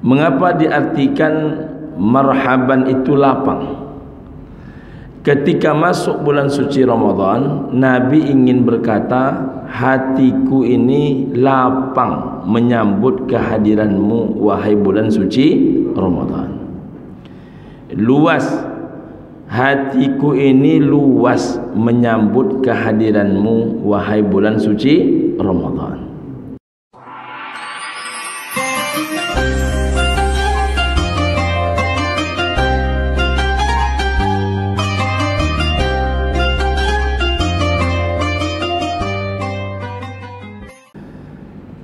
Mengapa diartikan marhaban itu lapang? Ketika masuk bulan suci Ramadan, Nabi ingin berkata, hatiku ini lapang menyambut kehadiranmu wahai bulan suci Ramadan. Luas, hatiku ini luas menyambut kehadiranmu wahai bulan suci Ramadan.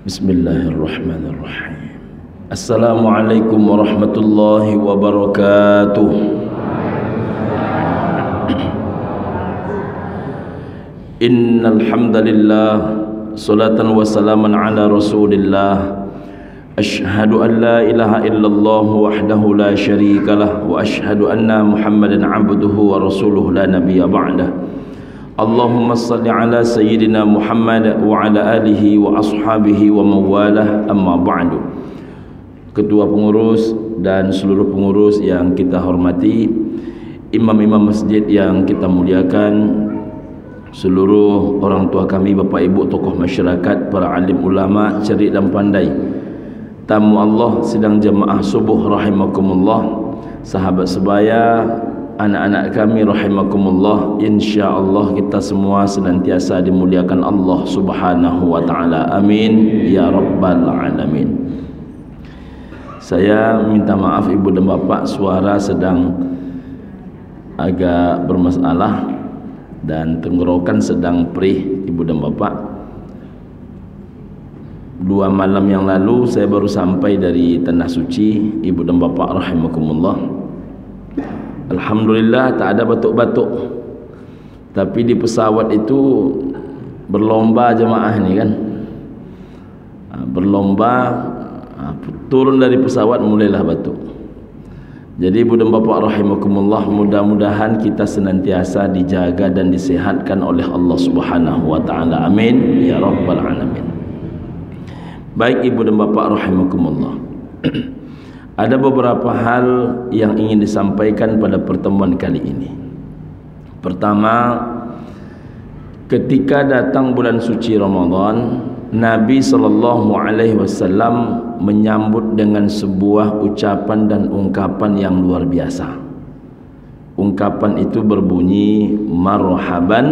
Bismillahirrahmanirrahim. Assalamualaikum warahmatullahi wabarakatuh. Innal hamdalillah, salatan wa salaman ala Rasulillah. Asyhadu an la ilaha illallah wahdahu la syarikalah wa asyhadu anna Muhammadan abduhu wa rasuluhu la nabiyya ba'dah. Allahumma salli ala sayyidina Muhammad wa ala alihi wa ashabihi wa mawalah, amma ba'du. Ketua pengurus dan seluruh pengurus yang kita hormati, imam-imam masjid yang kita muliakan, seluruh orang tua kami, bapak ibu, tokoh masyarakat, para alim ulama, cerdik dan pandai, tamu Allah sidang jamaah subuh rahimakumullah, sahabat sebaya, anak-anak kami rahimakumullah, insyaallah kita semua senantiasa dimuliakan Allah Subhanahu wa taala. Amin ya rabbal alamin. Saya minta maaf ibu dan bapak, suara sedang agak bermasalah dan tenggorokan sedang perih ibu dan bapak. 2 malam yang lalu saya baru sampai dari Tanah Suci ibu dan bapak rahimakumullah. Alhamdulillah tak ada batuk-batuk. Tapi di pesawat itu berlomba jemaah ni kan, berlomba, turun dari pesawat mulailah batuk. Jadi ibu dan bapak rahimakumullah, mudah-mudahan kita senantiasa dijaga dan disehatkan oleh Allah Subhanahu wa taala. Amin ya rabbal alamin. Baik ibu dan bapak rahimakumullah, ada beberapa hal yang ingin disampaikan pada pertemuan kali ini. Pertama, ketika datang bulan suci Ramadan, Nabi SAW menyambut dengan sebuah ucapan dan ungkapan yang luar biasa. Ungkapan itu berbunyi, marhaban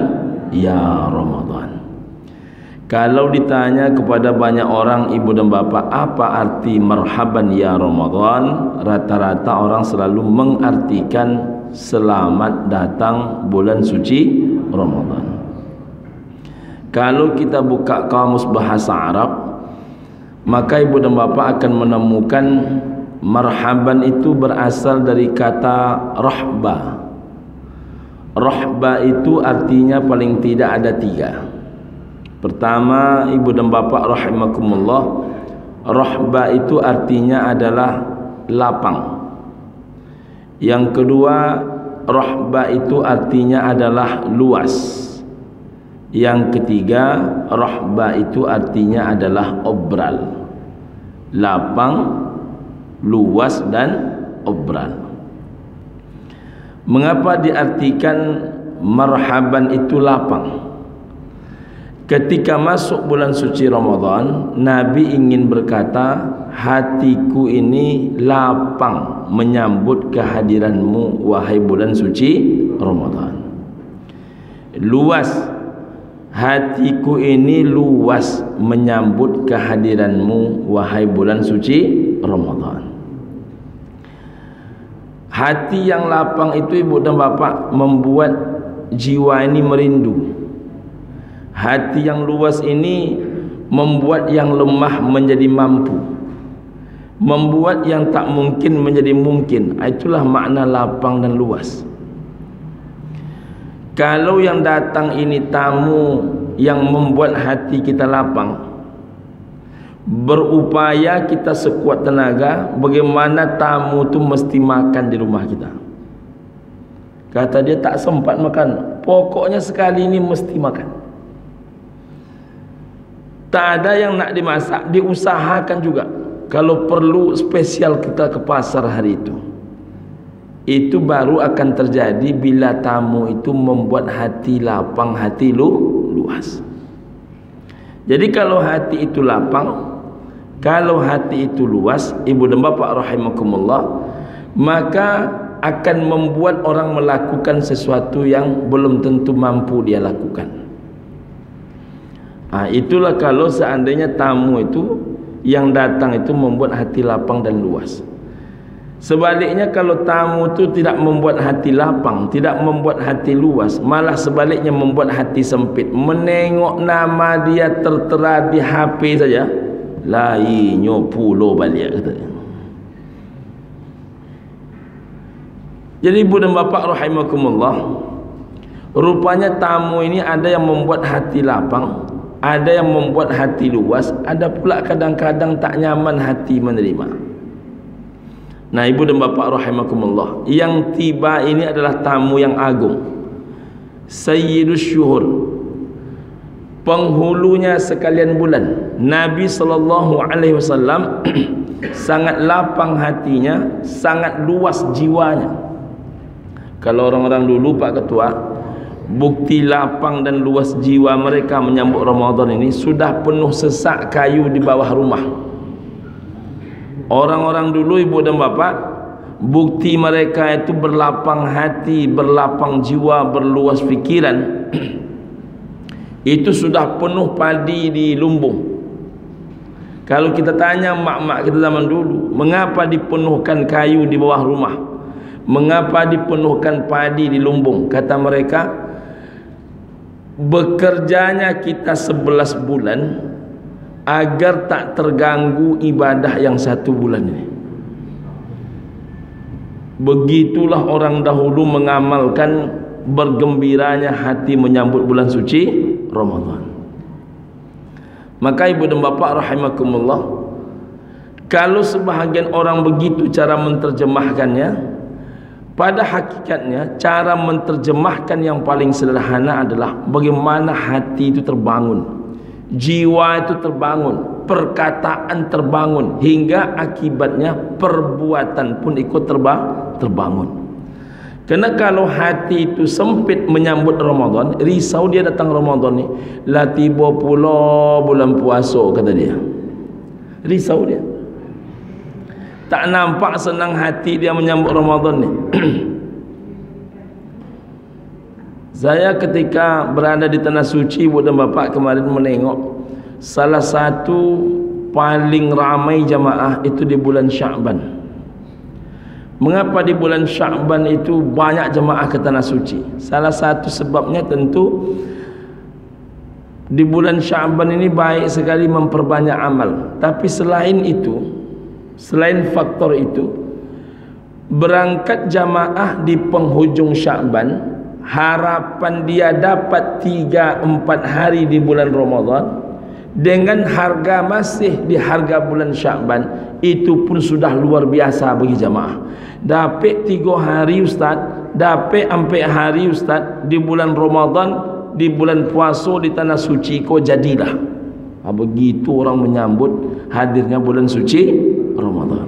ya Ramadan. Kalau ditanya kepada banyak orang ibu dan bapak, apa arti marhaban ya Ramadan, rata-rata orang selalu mengartikan selamat datang bulan suci Ramadan. Kalau kita buka kamus bahasa Arab, maka ibu dan bapak akan menemukan marhaban itu berasal dari kata rahba. Rahba itu artinya paling tidak ada 3. Pertama, ibu dan bapak rahimakumullah, rahba itu artinya adalah lapang. Yang kedua, rahba itu artinya adalah luas. Yang ketiga, rahba itu artinya adalah obral. Lapang, luas dan obral. Mengapa diartikan marhaban itu lapang? Ketika masuk bulan suci Ramadan, Nabi ingin berkata, hatiku ini lapang menyambut kehadiranmu wahai bulan suci Ramadan. Luas, hatiku ini luas menyambut kehadiranmu wahai bulan suci Ramadan. Hati yang lapang itu ibu dan bapak membuat jiwa ini merindu. Hati yang luas ini membuat yang lemah menjadi mampu, membuat yang tak mungkin menjadi mungkin. Itulah makna lapang dan luas. Kalau yang datang ini tamu yang membuat hati kita lapang, berupaya kita sekuat tenaga bagaimana tamu itu mesti makan di rumah kita. Kata dia tak sempat makan, pokoknya sekali ini mesti makan. Tak ada yang nak dimasak, diusahakan juga. kalau perlu spesial kita ke pasar hari itu. Itu baru akan terjadi bila tamu itu membuat hati lapang, hati luas. Jadi kalau hati itu lapang, kalau hati itu luas, ibu dan bapak rahimakumullah, maka akan membuat orang melakukan sesuatu yang belum tentu mampu dia lakukan. Itulah kalau seandainya tamu itu yang datang itu membuat hati lapang dan luas. Sebaliknya kalau tamu itu tidak membuat hati lapang, tidak membuat hati luas, malah sebaliknya membuat hati sempit, menengok nama dia tertera di HP saja, lainnya pulau balik katanya. Jadi ibu dan bapak rahimakumullah, rupanya tamu ini ada yang membuat hati lapang, ada yang membuat hati luas, ada pula kadang-kadang tak nyaman hati menerima. Nah ibu dan bapak rahimakumullah, yang tiba ini adalah tamu yang agung, Sayyidus Syuhur, penghulunya sekalian bulan. Nabi SAW sangat lapang hatinya, sangat luas jiwanya. Kalau orang-orang dulu Pak Ketua, bukti lapang dan luas jiwa mereka menyambut Ramadan ini sudah penuh sesak kayu di bawah rumah. Orang-orang dulu ibu dan bapak, bukti mereka itu berlapang hati, berlapang jiwa, berluas fikiran, itu sudah penuh padi di lumbung. Kalau kita tanya mak-mak kita zaman dulu, mengapa dipenuhkan kayu di bawah rumah, mengapa dipenuhkan padi di lumbung, kata mereka, bekerjanya kita 11 bulan agar tak terganggu ibadah yang 1 bulan ini. Begitulah orang dahulu mengamalkan bergembiranya hati menyambut bulan suci Ramadan. Maka ibu dan bapak rahimakumullah, kalau sebahagian orang begitu cara menterjemahkannya, pada hakikatnya cara menterjemahkan yang paling sederhana adalah bagaimana hati itu terbangun, jiwa itu terbangun, perkataan terbangun, hingga akibatnya perbuatan pun ikut terbangun. Karena kalau hati itu sempit menyambut Ramadan, risau dia datang Ramadan ni, lah tiba pula bulan puasa, kata dia. Risau dia, tak nampak senang hati dia menyambut Ramadan ni. Saya ketika berada di Tanah Suci, ibu dan bapak, kemarin menengok salah satu paling ramai jamaah itu di bulan Sya'ban. Mengapa di bulan Sya'ban itu banyak jemaah ke Tanah Suci? Salah satu sebabnya tentu di bulan Sya'ban ini baik sekali memperbanyak amal. Tapi selain itu, selain faktor itu, berangkat jamaah di penghujung Sya'ban, harapan dia dapat 3-4 hari di bulan Ramadan dengan harga masih di harga bulan Sya'ban, itu pun sudah luar biasa bagi jamaah. Dapat 3 hari ustaz, dapat 4 hari ustaz di bulan Ramadan, di bulan puasa di Tanah Suci, kok jadilah. Begitu orang menyambut hadirnya bulan suci Ramadan.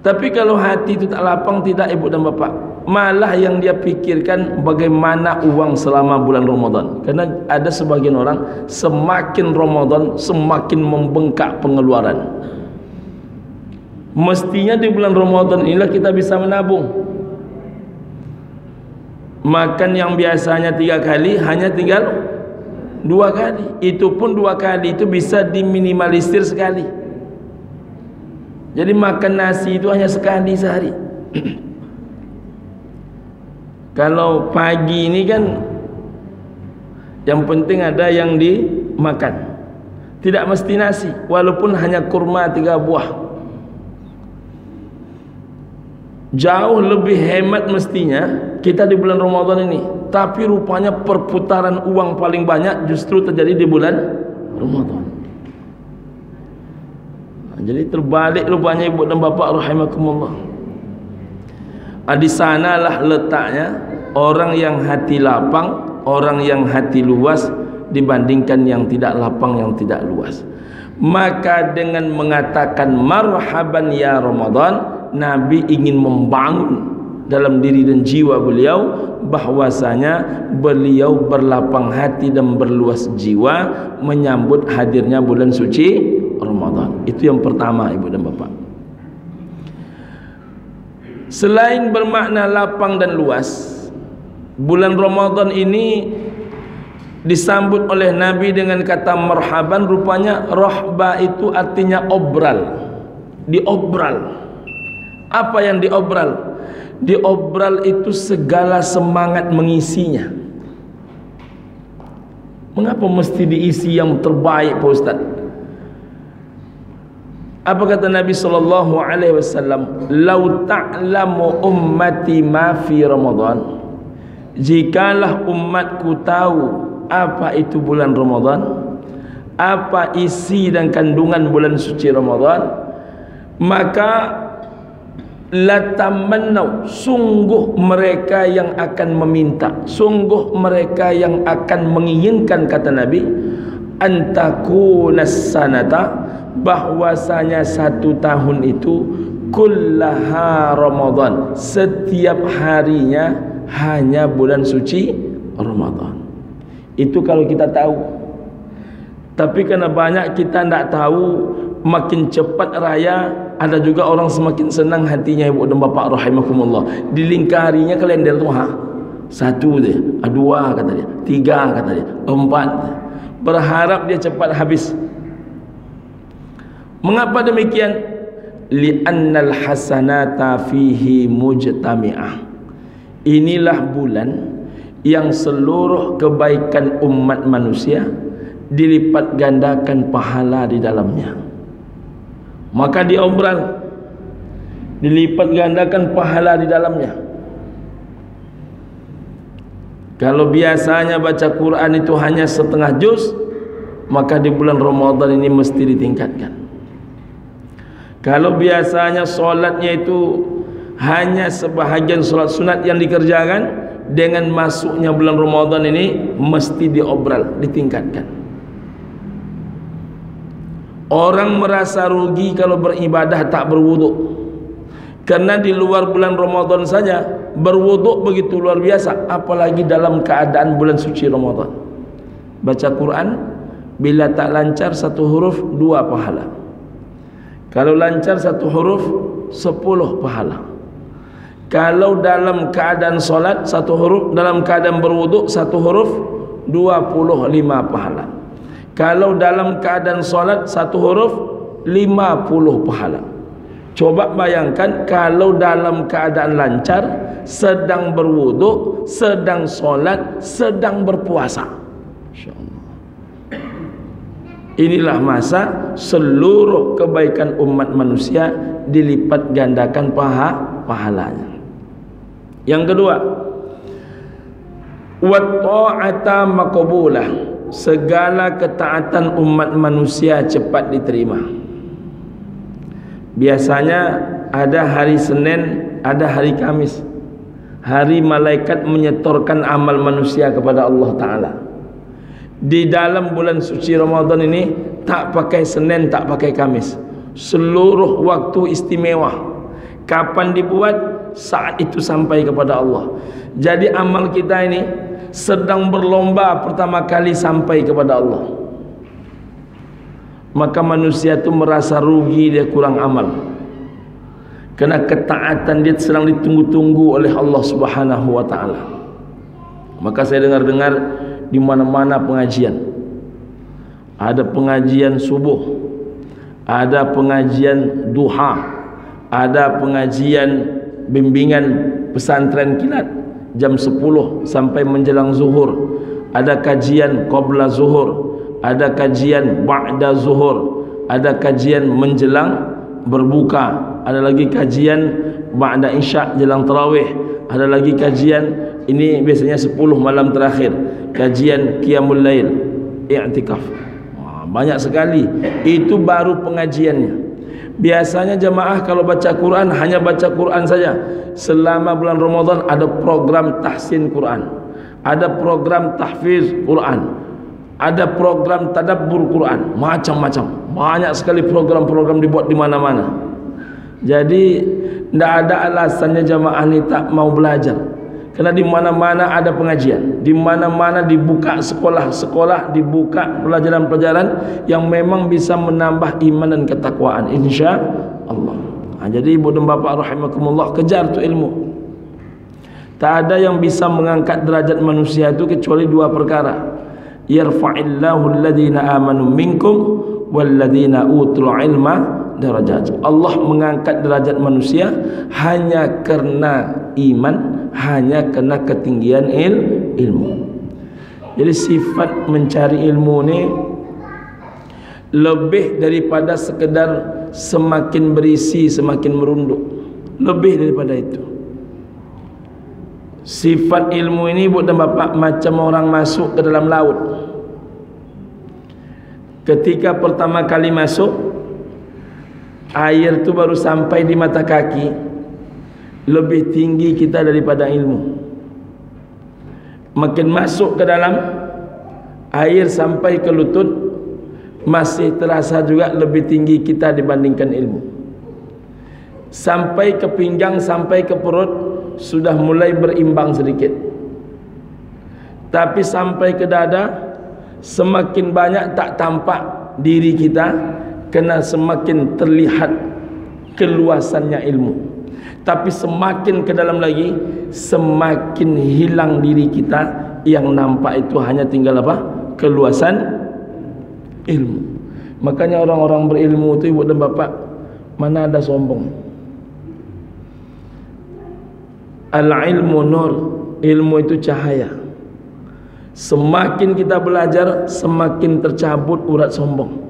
Tapi kalau hati itu tak lapang, tidak ibu dan bapak, malah yang dia pikirkan bagaimana uang selama bulan Ramadan. Karena ada sebagian orang semakin Ramadan semakin membengkak pengeluaran. Mestinya di bulan Ramadan inilah kita bisa menabung. Makan yang biasanya 3 kali hanya tinggal 2 kali. Itu pun 2 kali itu bisa diminimalisir sekali. Jadi makan nasi itu hanya sekali sehari. Kalau pagi ini kan yang penting ada yang dimakan, tidak mesti nasi, walaupun hanya kurma 3 buah. Jauh lebih hemat mestinya kita di bulan Ramadan ini. Tapi rupanya perputaran uang paling banyak justru terjadi di bulan Ramadan. Jadi terbalik rupanya ibu dan bapak rahimakumullah. Di sanalah letaknya orang yang hati lapang, orang yang hati luas dibandingkan yang tidak lapang, yang tidak luas. Maka dengan mengatakan marhaban ya Ramadan, Nabi ingin membangun dalam diri dan jiwa beliau bahwasanya beliau berlapang hati dan berluas jiwa menyambut hadirnya bulan suci Ramadan. Itu yang pertama, Ibu dan Bapak. Selain bermakna lapang dan luas, bulan Ramadan ini disambut oleh Nabi dengan kata marhaban. Rupanya rahba itu artinya obral, diobral. Apa yang diobral? Diobral itu segala semangat mengisinya. Mengapa mesti diisi yang terbaik, Pak Ustaz? Apa kata Nabi sallallahu alaihi wasallam? "Lau ta'lamu ummati ma fi Ramadan." Jikalah umatku tahu apa itu bulan Ramadan, apa isi dan kandungan bulan suci Ramadan, maka latamannau, sungguh mereka yang akan meminta, sungguh mereka yang akan menginginkan, kata Nabi, antakunas sanata, bahwasanya satu tahun itu kullaha Ramadan, setiap harinya hanya bulan suci Ramadan. Itu kalau kita tahu. Tapi karena banyak kita tidak tahu, makin cepat raya, ada juga orang semakin senang hatinya, Ibu dan Bapak rahimakumullah. Dilingkarinya kalender tu, satu dia, dua kata dia, tiga kata dia, empat. Berharap dia cepat habis. Mengapa demikian? Li'annal hasanata fihi mujtami'ah. Inilah bulan yang seluruh kebaikan umat manusia dilipat gandakan pahala di dalamnya. Maka diobral, dilipat gandakan pahala di dalamnya. Kalau biasanya baca Quran itu hanya setengah juz, maka di bulan Ramadan ini mesti ditingkatkan. Kalau biasanya solatnya itu hanya sebahagian solat sunat yang dikerjakan, dengan masuknya bulan Ramadan ini mesti diobral, ditingkatkan. Orang merasa rugi kalau beribadah tak berwuduk, karena di luar bulan Ramadan saja berwuduk begitu luar biasa, apalagi dalam keadaan bulan suci Ramadan. Baca Quran, bila tak lancar satu huruf 2 pahala, kalau lancar satu huruf 10 pahala. Kalau dalam keadaan solat satu huruf, dalam keadaan berwuduk satu huruf 25 pahala. Kalau dalam keadaan solat satu huruf 50 pahala. Coba bayangkan kalau dalam keadaan lancar, sedang berwuduk, sedang solat, sedang berpuasa. InsyaAllah. Inilah masa seluruh kebaikan umat manusia dilipat gandakan pahalanya. Yang kedua, wa ta'ata maqbulah, segala ketaatan umat manusia cepat diterima. Biasanya ada hari Senin, ada hari Kamis, hari malaikat menyetorkan amal manusia kepada Allah Ta'ala. Di dalam bulan suci Ramadan ini tak pakai Senin, tak pakai Kamis, seluruh waktu istimewa. Kapan dibuat, saat itu sampai kepada Allah. Jadi amal kita ini sedang berlomba pertama kali sampai kepada Allah. Maka manusia itu merasa rugi, dia kurang amal, karena ketaatan dia sedang ditunggu-tunggu oleh Allah Subhanahu wa ta'ala. Maka saya dengar-dengar di mana-mana pengajian, ada pengajian subuh, ada pengajian duha, ada pengajian bimbingan pesantren kilat jam 10 sampai menjelang zuhur, ada kajian qabla zuhur, ada kajian ba'da zuhur, ada kajian menjelang berbuka, ada lagi kajian ba'da isya jelang tarawih, ada lagi kajian, ini biasanya 10 malam terakhir, kajian qiyamul lail, i'tikaf. Banyak sekali. Itu baru pengajiannya. Biasanya jemaah kalau baca Quran hanya baca Quran saja. Selama bulan Ramadan ada program tahsin Quran, ada program tahfiz Quran, Ada program tadabbur Quran, macam-macam, banyak sekali program-program dibuat di mana-mana. Jadi tidak ada alasannya jamaah ni tak mau belajar, karena di mana-mana ada pengajian, di mana-mana dibuka sekolah-sekolah, dibuka pelajaran-pelajaran yang memang bisa menambah iman dan ketakwaan, insya Allah. Jadi ibu dan bapa rahimakumullah, kejar tu ilmu. Tak ada yang bisa mengangkat derajat manusia itu kecuali dua perkara. Yarfa'illahu alladhina amanu minkum walladhina utul ilma darajat. Allah mengangkat derajat manusia hanya karena iman, hanya karena ketinggian ilmu. Jadi sifat mencari ilmu ni lebih daripada sekedar semakin berisi semakin merunduk, lebih daripada itu. Sifat ilmu ini buat dan bapak macam orang masuk ke dalam laut. Ketika pertama kali masuk, air tu baru sampai di mata kaki, lebih tinggi kita daripada ilmu. Makin masuk ke dalam, air sampai ke lutut, masih terasa juga lebih tinggi kita dibandingkan ilmu. Sampai ke pinggang, sampai ke perut, sudah mulai berimbang sedikit. Tapi sampai ke dada, semakin banyak tak tampak diri kita, kerana semakin terlihat keluasannya ilmu. Tapi semakin ke dalam lagi, semakin hilang diri kita, yang nampak itu hanya tinggal apa? Keluasan ilmu. Makanya orang-orang berilmu itu ibu dan bapak, mana ada sombong. Al-ilmu nur, ilmu itu cahaya. Semakin kita belajar, semakin tercabut urat sombong.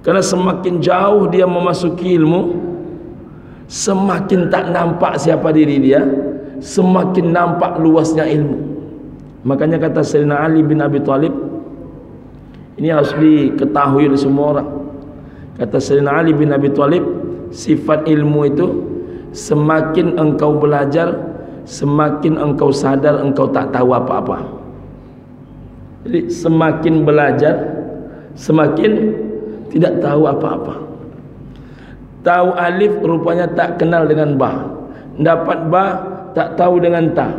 Karena semakin jauh dia memasuki ilmu, semakin tak nampak siapa diri dia, semakin nampak luasnya ilmu. Makanya kata Sayyidina Ali bin Abi Thalib, ini harus diketahui oleh semua orang. Kata Sayyidina Ali bin Abi Thalib, sifat ilmu itu, semakin engkau belajar, semakin engkau sadar engkau tak tahu apa-apa. Jadi semakin belajar, semakin tidak tahu apa-apa. Tahu alif rupanya tak kenal dengan ba. Dapat ba tak tahu dengan ta.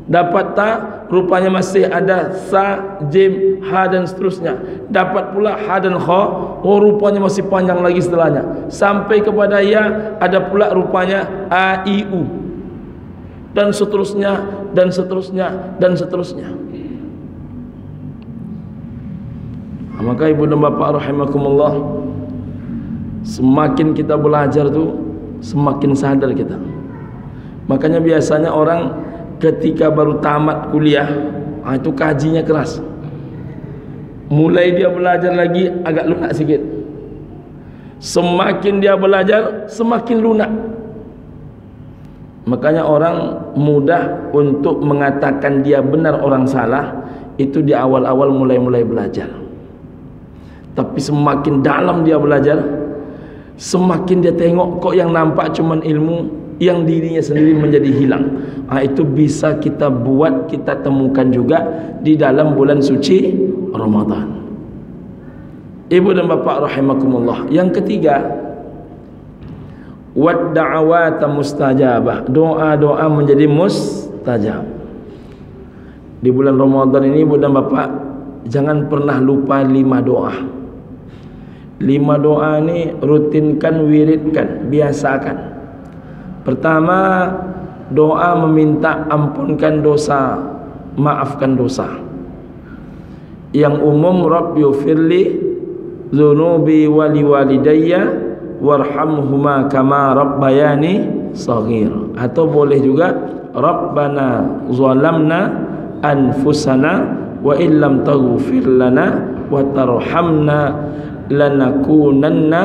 Dapat ta rupanya masih ada sa, jim, ha dan seterusnya. Dapat pula ha dan kha, oh rupanya masih panjang lagi setelahnya. Sampai kepada ya, ada pula rupanya a, i, u. Dan seterusnya, dan seterusnya, dan seterusnya. Maka ibu dan bapa rahimakumullah, semakin kita belajar tu, semakin sadar kita. Makanya biasanya orang ketika baru tamat kuliah, itu kajinya keras. Mulai dia belajar lagi agak lunak sikit. Semakin dia belajar, semakin lunak. Makanya orang mudah untuk mengatakan dia benar orang salah, itu di awal-awal mulai belajar. Tapi semakin dalam dia belajar, semakin dia tengok kok yang nampak cuman ilmu, yang dirinya sendiri menjadi hilang. Itu bisa kita buat, kita temukan juga di dalam bulan suci Ramadan. Ibu dan bapak rahimakumullah. Yang ketiga, wad da'awat mustajabah, doa-doa menjadi mustajab. Di bulan Ramadan ini ibu dan bapak jangan pernah lupa 5 doa. 5 doa ini rutinkan, wiridkan, biasakan. Pertama, doa meminta ampunkan dosa, maafkan dosa. Yang umum, Rabbi ufirli dzunubi wali walidayya warhamhuma kama rabbayani saghir. Atau boleh juga Rabbana zalamna anfusana wa illam taghfir lana wa tarhamna lanakunanna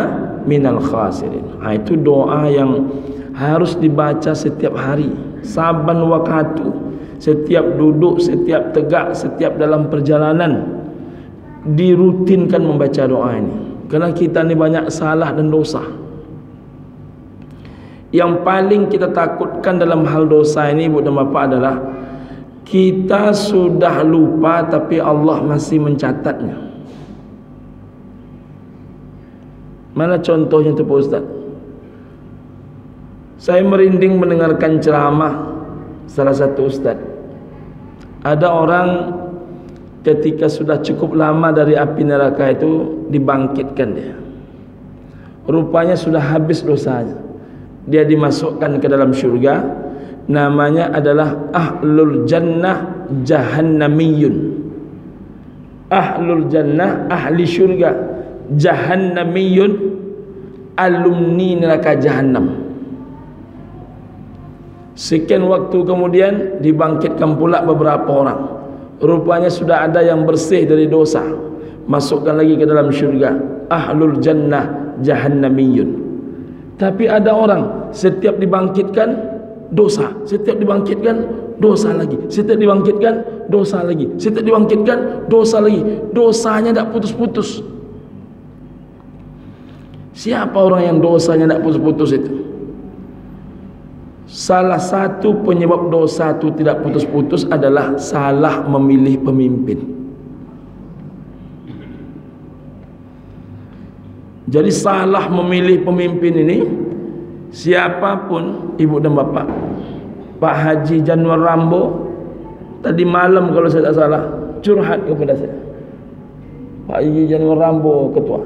minal khasirin. Itu doa yang harus dibaca setiap hari, saban waktu, setiap duduk, setiap tegak, setiap dalam perjalanan, dirutinkan membaca doa ini. Karena kita ni banyak salah dan dosa. Yang paling kita takutkan dalam hal dosa ini ibu dan bapa adalah Kita sudah lupa tapi Allah masih mencatatnya. Mana contohnya itu Pak Ustaz? Saya merinding mendengarkan ceramah salah satu ustaz. Ada orang ketika sudah cukup lama dari api neraka itu dibangkitkan dia. Rupanya sudah habis dosanya. Dia dimasukkan ke dalam syurga. Namanya adalah Ahlul Jannah Jahannamiyun. Ahlul Jannah, ahli syurga. Jahannamiyun, alumni neraka Jahannam. Sekian waktu kemudian dibangkitkan pula beberapa orang. Rupanya sudah ada yang bersih dari dosa, masukkan lagi ke dalam syurga. Ahlul Jannah Jahannamiyun. Tapi ada orang setiap dibangkitkan dosa, setiap dibangkitkan dosa lagi, setiap dibangkitkan dosa lagi, setiap dibangkitkan dosa lagi. Dosanya tidak putus-putus. Siapa orang yang dosanya tidak putus-putus itu? Salah satu penyebab dosa itu tidak putus-putus adalah salah memilih pemimpin. Jadi salah memilih pemimpin ini, siapapun ibu dan bapak, Pak Haji Januar Rambo tadi malam kalau saya tak salah curhat kepada saya. Pak Haji Januar Rambo ketua.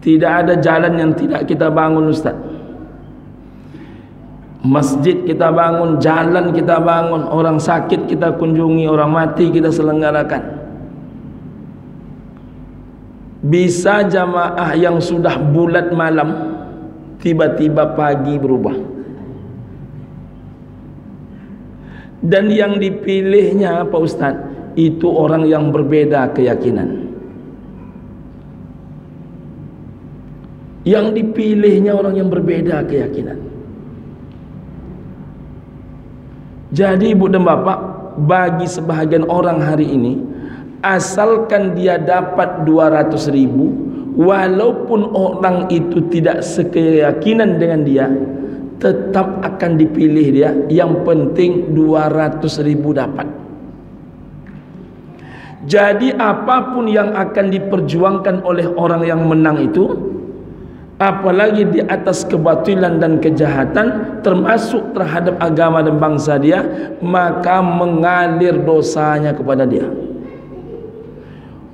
Tidak ada jalan yang tidak kita bangun Ustaz. Masjid kita bangun, jalan kita bangun, orang sakit kita kunjungi, orang mati kita selenggarakan. Bisa jamaah yang sudah bulat malam tiba-tiba pagi berubah. Dan yang dipilihnya Pak Ustaz itu orang yang berbeda keyakinan. Yang dipilihnya orang yang berbeda keyakinan. Jadi ibu dan bapak, bagi sebahagian orang hari ini, asalkan dia dapat 200.000, walaupun orang itu tidak sekeyakinan dengan dia, tetap akan dipilih dia. Yang penting 200.000 dapat. Jadi apapun yang akan diperjuangkan oleh orang yang menang itu, apalagi di atas kebatilan dan kejahatan, termasuk terhadap agama dan bangsa dia, maka mengalir dosanya kepada dia.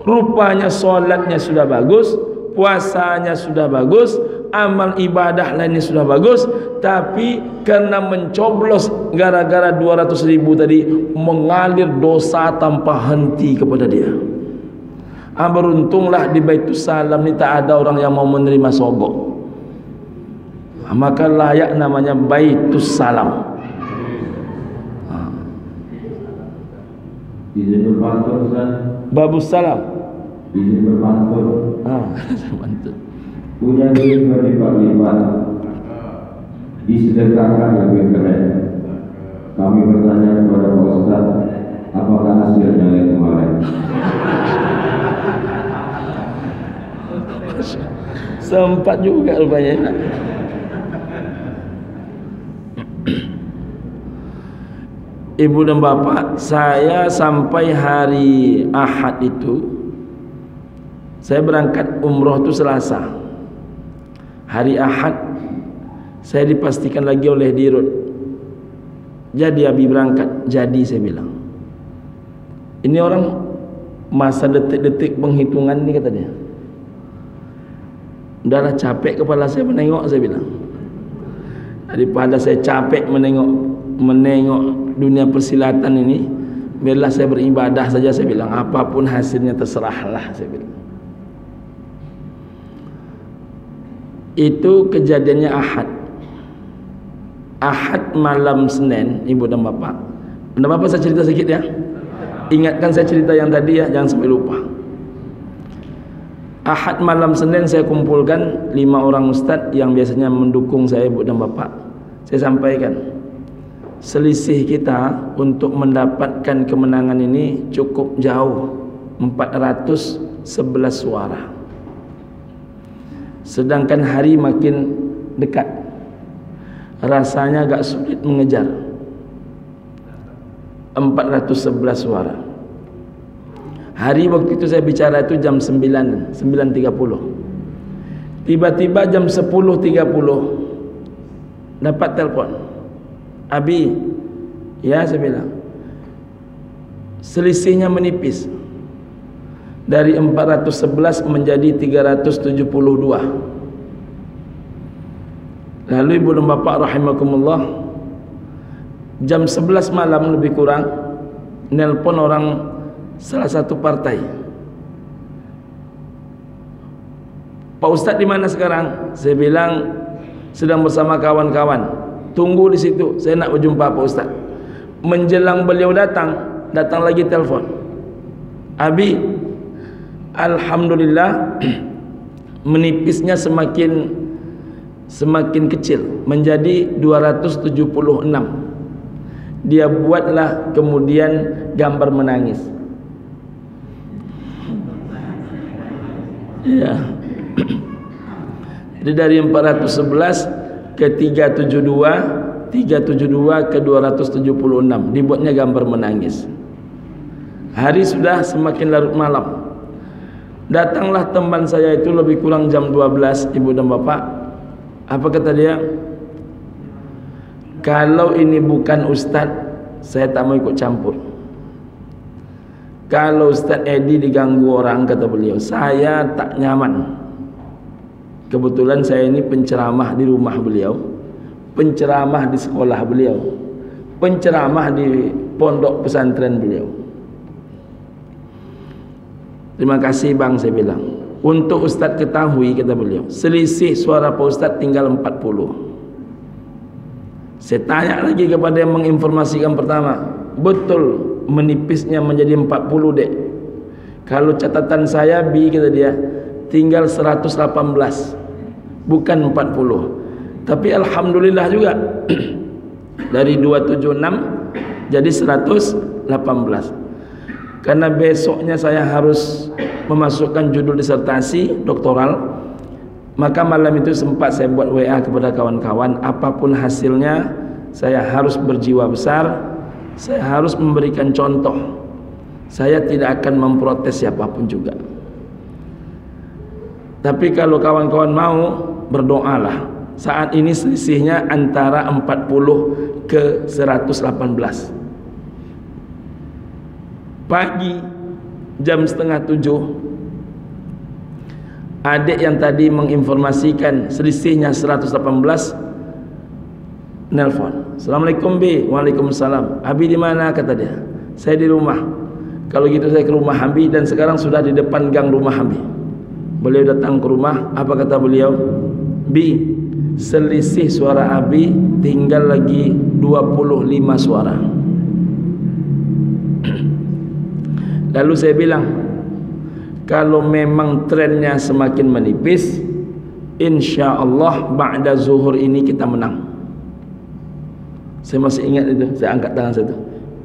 Rupanya solatnya sudah bagus, puasanya sudah bagus, amal ibadah lainnya sudah bagus, tapi karena mencoblos gara-gara 200.000 tadi, mengalir dosa tanpa henti kepada dia. Beruntunglah di Baitus Salam ni tak ada orang yang mau menerima sogok. Maka layak namanya Baitus Salam. Izin berpantun Ustaz. Babus Salam. Izin berpantun. Mantap. Punya duit berlipat-lipat, disedekahkan lebih keren. Kami bertanya kepada Pak Ustaz, apakah hasilnya yang kemarin? Sempat juga rupanya. Ibu dan bapak, saya sampai hari Ahad itu, saya berangkat umroh itu Selasa. Hari Ahad saya dipastikan lagi oleh Dirut, jadi Abi berangkat. Jadi saya bilang, ini orang masa detik-detik penghitungan ini, kata dia. Udahlah, capek kepala saya menengok, saya bilang. Daripada saya capek menengok dunia persilatan ini, biarlah saya beribadah saja, saya bilang. Apapun hasilnya terserahlah, saya bilang. Itu kejadiannya Ahad. Ahad malam Senin, ibu dan bapak. Anda bapak saya cerita sedikit ya. Ingatkan saya cerita yang tadi ya, jangan sampai lupa. Ahad malam Senin saya kumpulkan 5 orang ustaz yang biasanya mendukung saya, ibu dan bapak. Saya sampaikan, selisih kita untuk mendapatkan kemenangan ini cukup jauh, 411 suara. Sedangkan hari makin dekat, rasanya agak sulit mengejar. 411 suara. Hari waktu itu saya bicara itu jam 9:30. Tiba-tiba jam 10:30 dapat telepon. Abi, ya, saya bilang, selisihnya menipis dari 411 menjadi 372. Lalu ibu dan bapak rahimakumullah, jam 11 malam lebih kurang nelpon orang salah satu partai. Pak Ustadz di mana sekarang? Saya bilang sedang bersama kawan-kawan. Tunggu di situ, saya nak berjumpa Pak Ustadz. Menjelang beliau datang lagi telepon. Abi, alhamdulillah menipisnya semakin kecil menjadi 276. Dia buatlah kemudian gambar menangis. Ya. Jadi dari 411 ke 372 ke 276 dibuatnya gambar menangis. Hari sudah semakin larut malam. Datanglah teman saya itu lebih kurang jam 12, ibu dan bapak. Apa kata dia? Kalau ini bukan Ustadz, saya tak mau ikut campur. Kalau Ustadz Edi diganggu orang, kata beliau, saya tak nyaman. Kebetulan saya ini penceramah di rumah beliau, penceramah di sekolah beliau, penceramah di pondok pesantren beliau. Terima kasih bang, saya bilang. Untuk Ustadz ketahui, kata beliau, selisih suara Pak Ustadz tinggal 40. Saya tanya lagi kepada yang menginformasikan pertama, betul menipisnya menjadi 40 dek. Kalau catatan saya bi, kata dia, tinggal 118, bukan 40. Tapi alhamdulillah juga dari 276 jadi 118. Karena besoknya saya harus memasukkan judul disertasi doktoral, maka malam itu sempat saya buat WA kepada kawan-kawan, apapun hasilnya saya harus berjiwa besar, saya harus memberikan contoh. Saya tidak akan memprotes siapapun juga. Tapi kalau kawan-kawan mau, berdoalah. Saat ini selisihnya antara 40 ke 118. Pagi jam 6:30, adik yang tadi menginformasikan selisihnya 118 nelpon. Assalamualaikum Bi. Waalaikumsalam. Abi di mana? Kata dia. Saya di rumah. Kalau gitu saya ke rumah Abi, dan sekarang sudah di depan gang rumah Abi. Beliau datang ke rumah. Apa kata beliau? Bi, selisih suara Abi tinggal lagi 25 suara. Lalu saya bilang, kalau memang trennya semakin menipis, insya Allah ba'da zuhur ini kita menang. Saya masih ingat itu, saya angkat tangan saya itu.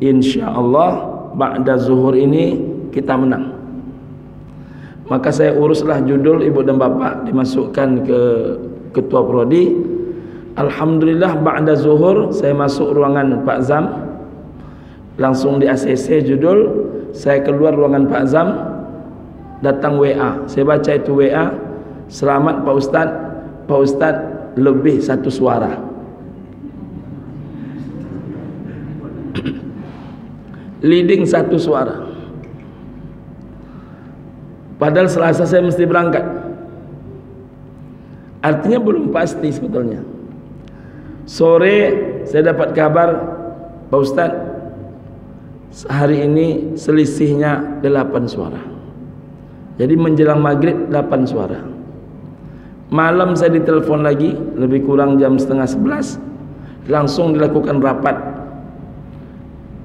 Insya Allah ba'da zuhur ini kita menang. Maka saya uruslah judul ibu dan bapak, dimasukkan ke ketua prodi. Alhamdulillah ba'da zuhur saya masuk ruangan Pak Zam, langsung di ACC judul. Saya keluar ruangan Pak Zam, datang WA. Saya baca itu WA, selamat Pak Ustadz, Pak Ustadz lebih 1 suara. Leading 1 suara. Padahal Selasa saya mesti berangkat. Artinya belum pasti sebetulnya. Sore saya dapat kabar, Pak Ustadz, hari ini selisihnya 8 suara. Jadi menjelang maghrib 8 suara. Malam saya ditelepon lagi, lebih kurang jam 10:30, langsung dilakukan rapat.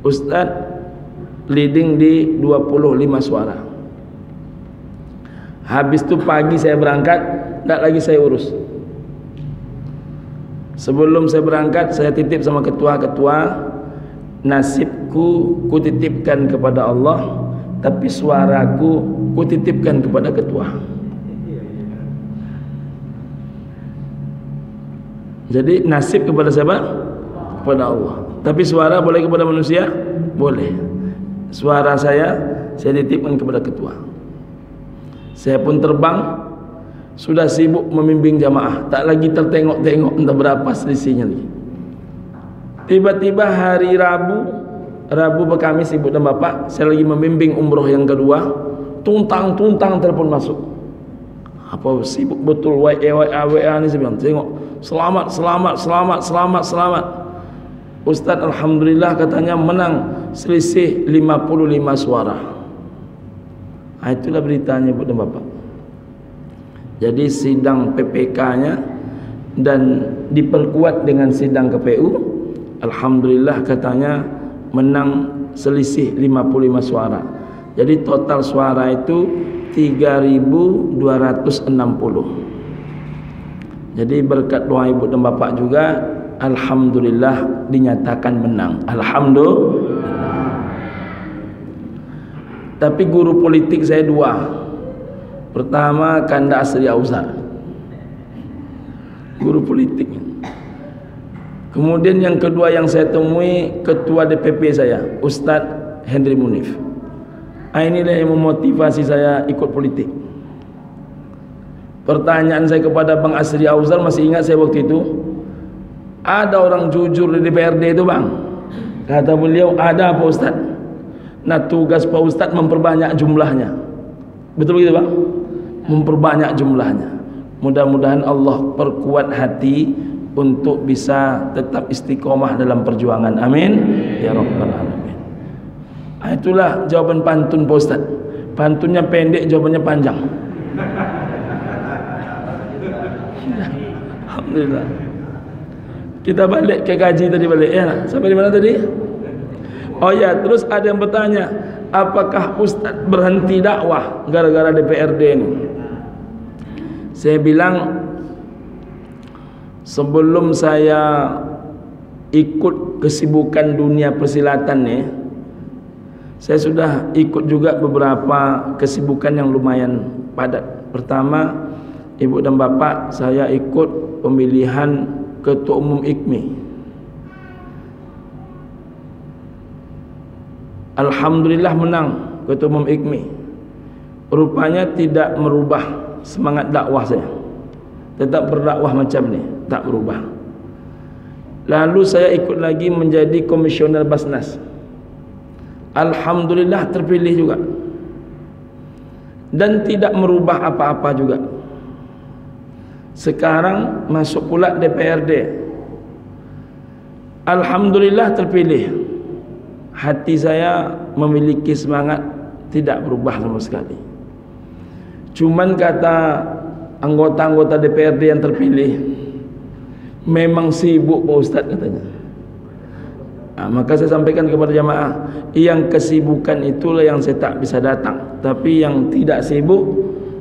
Ustadz leading di 25 suara. Habis itu pagi saya berangkat, tidak lagi saya urus. Sebelum saya berangkat, saya titip sama ketua-ketua, nasibku kutitipkan kepada Allah, tapi suaraku kutitipkan kepada ketua. Jadi nasib kepada siapa? Kepada Allah. Tapi suara boleh kepada manusia? Boleh. Suara saya titipkan kepada ketua. Saya pun terbang, sudah sibuk membimbing jamaah, tak lagi tertengok-tengok entah berapa selisihnya lagi. Tiba-tiba hari Rabu ke Kamis, ibu dan bapak, saya lagi membimbing umroh yang kedua, tuntang telepon masuk. Apa sibuk betul WA ni, saya bilang, tengok, selamat. Ustaz alhamdulillah katanya menang selisih 55 suara. Itulah beritanya ibu dan bapak. Jadi sidang PPK-nya dan diperkuat dengan sidang KPU, alhamdulillah katanya menang selisih 55 suara. Jadi total suara itu 3.260. Jadi berkat doa ibu dan bapak juga, alhamdulillah dinyatakan menang. Alhamdulillah. Tapi guru politik saya dua. Pertama Kanda Asri Auzar, guru politik. Kemudian yang kedua yang saya temui ketua DPP saya, Ustadz Henry Munif. Inilah yang memotivasi saya ikut politik. Pertanyaan saya kepada Bang Asri Auzar, masih ingat saya waktu itu, ada orang jujur di DPRD itu bang? Kata beliau, ada Pak Ustadz. Nah tugas Pak Ustadz memperbanyak jumlahnya. Betul begitu bang? Memperbanyak jumlahnya. Mudah-mudahan Allah perkuat hati untuk bisa tetap istiqomah dalam perjuangan. Amin ya rabbal alamin. Itulah jawaban pantun Pak Ustadz. Pantunnya pendek, jawabannya panjang. Alhamdulillah. Kita balik ke kaji tadi balik ya. Sampai di mana tadi? Oh ya, terus ada yang bertanya, apakah Ustaz berhenti dakwah gara-gara DPRD ini? Saya bilang, sebelum saya ikut kesibukan dunia persilatan nih, saya sudah ikut juga beberapa kesibukan yang lumayan padat. Pertama, ibu dan bapak, saya ikut pemilihan ketua umum IKMI. Alhamdulillah menang ketua umum IKMI. Rupanya tidak merubah semangat dakwah saya. Tetap berdakwah macam ni, tak berubah. Lalu saya ikut lagi menjadi komisioner Basnas. Alhamdulillah terpilih juga. Dan tidak merubah apa-apa juga. Sekarang masuk pula DPRD. Alhamdulillah terpilih. Hati saya memiliki semangat, tidak berubah sama sekali. Cuman kata anggota-anggota DPRD yang terpilih, memang sibuk Pak Ustaz katanya. Maka saya sampaikan kepada jamaah, yang kesibukan itulah yang saya tak bisa datang. Tapi yang tidak sibuk,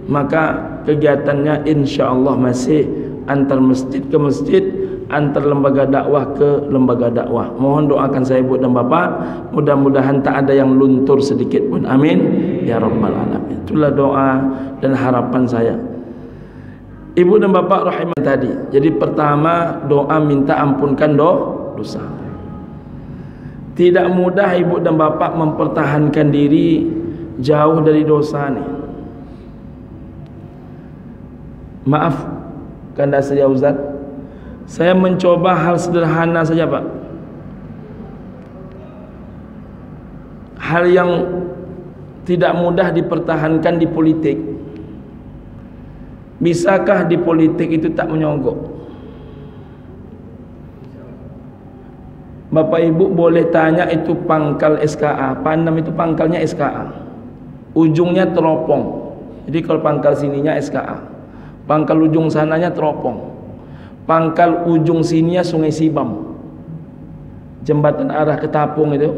maka kegiatannya insya Allah masih antar masjid ke masjid, antar lembaga dakwah ke lembaga dakwah. Mohon doakan saya ibu dan bapak, mudah-mudahan tak ada yang luntur sedikit pun. Amin ya rabbal alamin. Itulah doa dan harapan saya. Ibu dan bapak rahimah tadi. Jadi pertama, doa minta ampunkan dosa. Tidak mudah ibu dan bapak mempertahankan diri jauh dari dosa nih. Maaf Kanda Asri Auzar, saya mencoba hal sederhana saja Pak. Hal yang tidak mudah dipertahankan di politik. Bisakah di politik itu tak menyogok? Bapak Ibu boleh tanya, itu pangkal SKA. Panam itu pangkalnya SKA, ujungnya teropong. Jadi kalau pangkal sininya SKA, pangkal ujung sananya teropong. Pangkal ujung sininya Sungai Sibam, jembatan arah ke Tapung itu.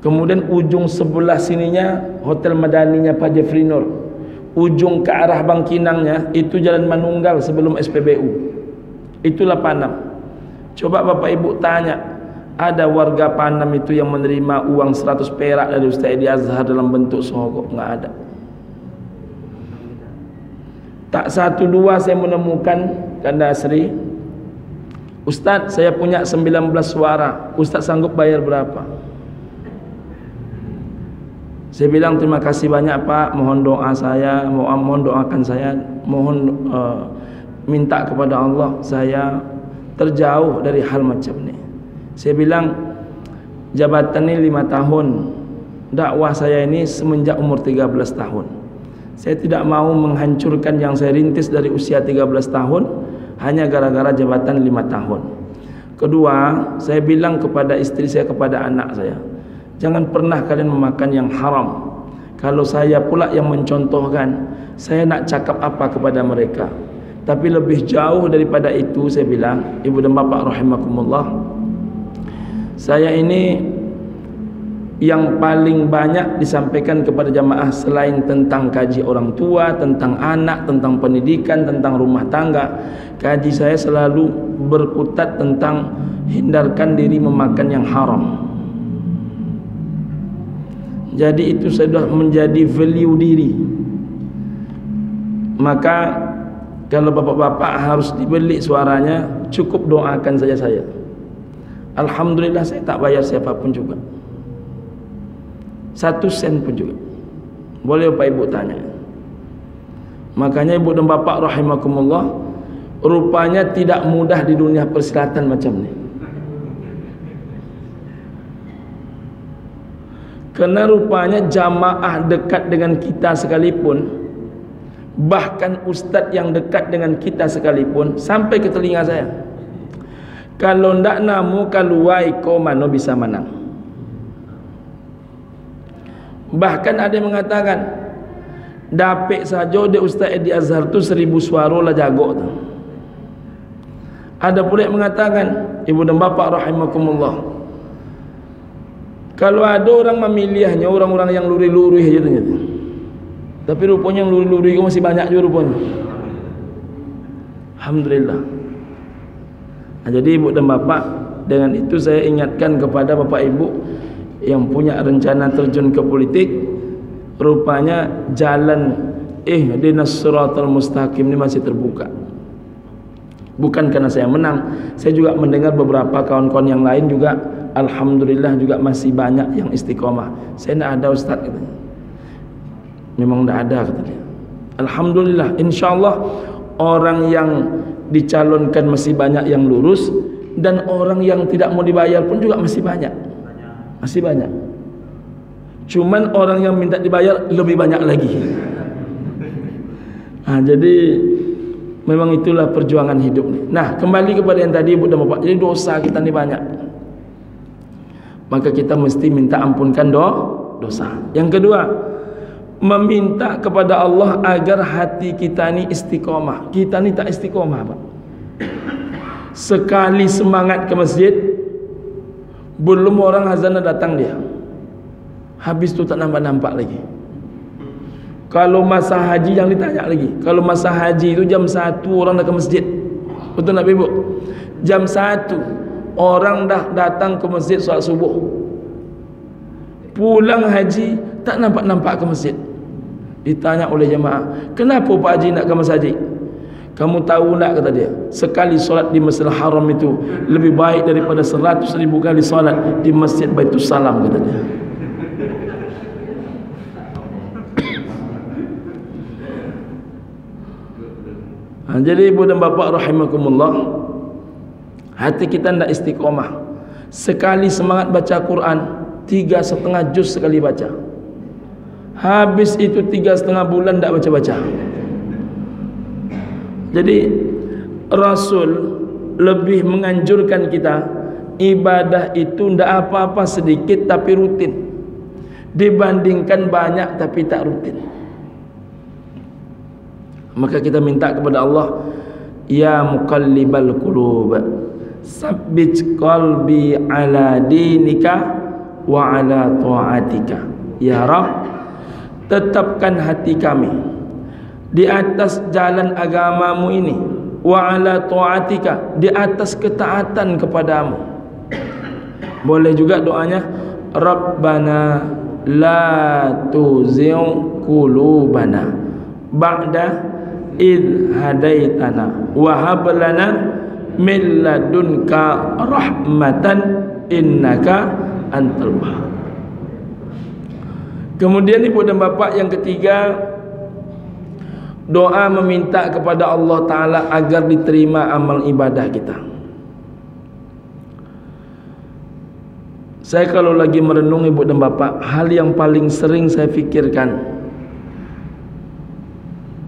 Kemudian ujung sebelah sininya Hotel Madaninya Pak Jeffrey Nur. Ujung ke arah Bangkinangnya itu Jalan Manunggal sebelum SPBU. Itulah Panam. Coba Bapak Ibu tanya, ada warga Panam itu yang menerima uang 100 perak dari Ustaz Edi Azhar dalam bentuk sogok? Enggak ada. Tak satu dua saya menemukan Kanda Asri Ustaz, saya punya 19 suara, Ustaz sanggup bayar berapa? Saya bilang terima kasih banyak Pak, mohon doa saya, mohon doakan saya, mohon minta kepada Allah saya terjauh dari hal macam ni. Saya bilang jabatan ini 5 tahun, dakwah saya ini semenjak umur 13 tahun. Saya tidak mau menghancurkan yang saya rintis dari usia 13 tahun hanya gara-gara jabatan 5 tahun. Kedua, saya bilang kepada istri saya, kepada anak saya, jangan pernah kalian memakan yang haram. Kalau saya pula yang mencontohkan, saya nak cakap apa kepada mereka? Tapi lebih jauh daripada itu, saya bilang, ibu dan bapa rahimakumullah, saya ini yang paling banyak disampaikan kepada jamaah selain tentang kaji orang tua, tentang anak, tentang pendidikan, tentang rumah tangga, kaji saya selalu berkutat tentang hindarkan diri memakan yang haram. Jadi itu sudah menjadi value diri. Maka kalau bapak-bapak harus dibeli suaranya, cukup doakan saja saya. Alhamdulillah saya tak bayar siapapun juga, 1 sen pun juga. Boleh Bapak Ibu tanya. Makanya ibu dan bapak rahimakumullah, rupanya tidak mudah di dunia persilatan macam ni. Kerana rupanya jamaah dekat dengan kita sekalipun, bahkan ustaz yang dekat dengan kita sekalipun, sampai ke telinga saya, kalau ndak namu kaluai ko mano bisa menang. Bahkan ada yang mengatakan, dapik saja de Ustaz Edi Azhar tu 1000 suara lah jago tu. Ada pula yang mengatakan, ibu dan bapa rahimakumullah, kalau ada orang memilihnya orang-orang yang luri-luri aja ternyata. Tapi rupanya yang luri-luri itu masih banyak juga rupanya. Alhamdulillah. Nah, jadi ibu dan bapa, dengan itu saya ingatkan kepada bapak ibu yang punya rencana terjun ke politik, rupanya jalan ihdinas siratal mustaqim ini masih terbuka. Bukan karena saya menang, saya juga mendengar beberapa kawan-kawan yang lain juga alhamdulillah juga masih banyak yang istiqomah. Saya tidak ada ustaz katanya. Memang tidak ada katanya. Alhamdulillah, insyaallah orang yang dicalonkan masih banyak yang lurus, dan orang yang tidak mau dibayar pun juga masih banyak. Masih banyak. Cuman orang yang minta dibayar lebih banyak lagi. Nah, jadi memang itulah perjuangan hidup ni. Nah, kembali kepada yang tadi ibu dan bapak. Jadi dosa kita ni banyak, maka kita mesti minta ampunkan dosa. Yang kedua, meminta kepada Allah agar hati kita ni istiqomah. Kita ni tak istiqomah, Pak. Sekali semangat ke masjid, belum orang azan datang dia, habis tu tak nampak lagi. Kalau masa haji yang ditanya lagi, kalau masa haji itu jam 1 orang dah ke masjid, betul tak Ibu? Jam 1 orang dah datang ke masjid solat subuh, pulang haji tak nampak ke masjid. Ditanya oleh jemaah, kenapa Pak Haji nak ke masjid haji? Kamu tahu tak, kata dia, sekali solat di Masjidil Haram itu lebih baik daripada 100.000 kali solat di Masjid Baitul Salam, kata dia. Jadi ibu dan bapa rahimakumullah, hati kita tidak istiqomah. Sekali semangat baca Quran, 3,5 juz sekali baca, habis itu 3,5 bulan tidak baca-baca. Jadi Rasul lebih menganjurkan kita ibadah itu tidak apa-apa sedikit tapi rutin, dibandingkan banyak tapi tak rutin. Maka kita minta kepada Allah, ya muqallibal qulub, sabbit qalbi ala dinika wa ala ta'atika. Ya Rabb, tetapkan hati kami di atas jalan agamamu ini, wa ala ta'atika, di atas ketaatan kepadamu. Boleh juga doanya, Rabbana la tuzigh qulubana ba'da id hadaitana wa hab lana min ladunka rahmatan innaka antal wahhab. Kemudian ibu dan bapak yang ketiga, doa meminta kepada Allah Ta'ala agar diterima amal ibadah kita. Saya kalau lagi merenung ibu dan bapak, hal yang paling sering saya fikirkan,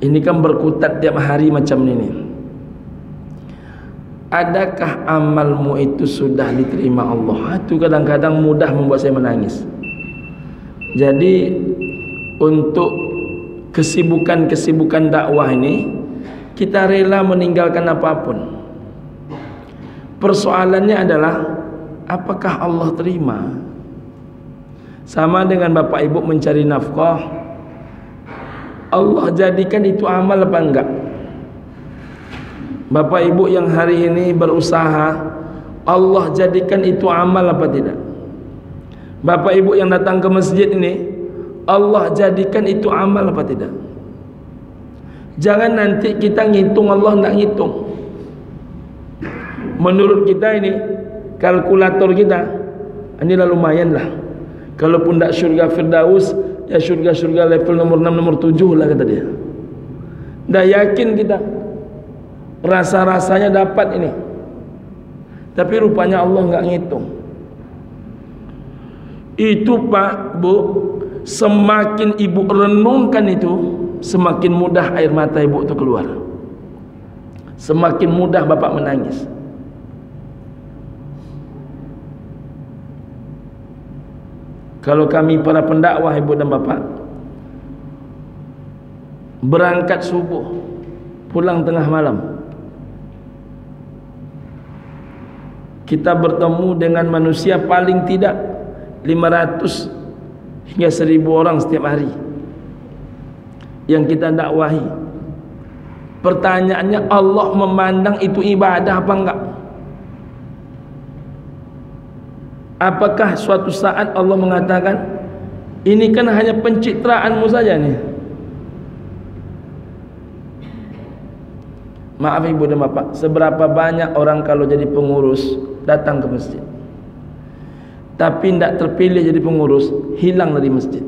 ini kan berkutat tiap hari macam ini. Adakah amalmu itu sudah diterima Allah? Itu kadang-kadang mudah membuat saya menangis. Jadi untuk kesibukan dakwah ini, kita rela meninggalkan apapun. Persoalannya adalah apakah Allah terima? Sama dengan bapak ibu mencari nafkah, Allah jadikan itu amal apa enggak? Bapak ibu yang hari ini berusaha, Allah jadikan itu amal apa tidak? Bapak ibu yang datang ke masjid ini, Allah jadikan itu amal apa tidak? Jangan nanti kita ngitung, Allah nak ngitung. Menurut kita ini, kalkulator kita, inilah lumayan lah. Kalaupun tak syurga Firdaus, ya syurga-syurga level nomor 6, nomor 7 lah kata dia. Dah yakin kita, rasa-rasanya dapat ini. Tapi rupanya Allah enggak ngitung. Itu Pak, Bu, semakin ibu renungkan itu, semakin mudah air mata ibu itu keluar. Semakin mudah bapak menangis. Kalau kami para pendakwah ibu dan bapak berangkat subuh, pulang tengah malam, kita bertemu dengan manusia paling tidak 500 hingga 1000 orang setiap hari yang kita dakwahi. Pertanyaannya, Allah memandang itu ibadah apa enggak? Apakah suatu saat Allah mengatakan, ini kan hanya pencitraanmu saja nih? Maaf ibu dan bapak, seberapa banyak orang kalau jadi pengurus datang ke masjid, tapi tidak terpilih jadi pengurus, hilang dari masjid.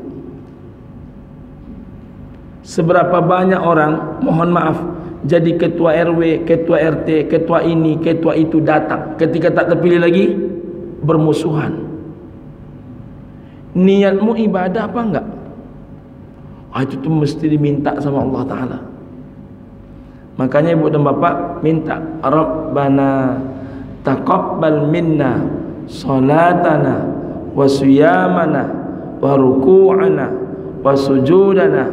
Seberapa banyak orang, mohon maaf, jadi ketua RW, ketua RT, ketua ini, ketua itu datang, ketika tak terpilih lagi bermusuhan. Niatmu ibadah apa enggak? Itu tuh mesti diminta sama Allah Ta'ala. Makanya ibu dan bapak minta, Rabbana taqabbal minna salatana wa siyamana wa ruku'ana wa sujudana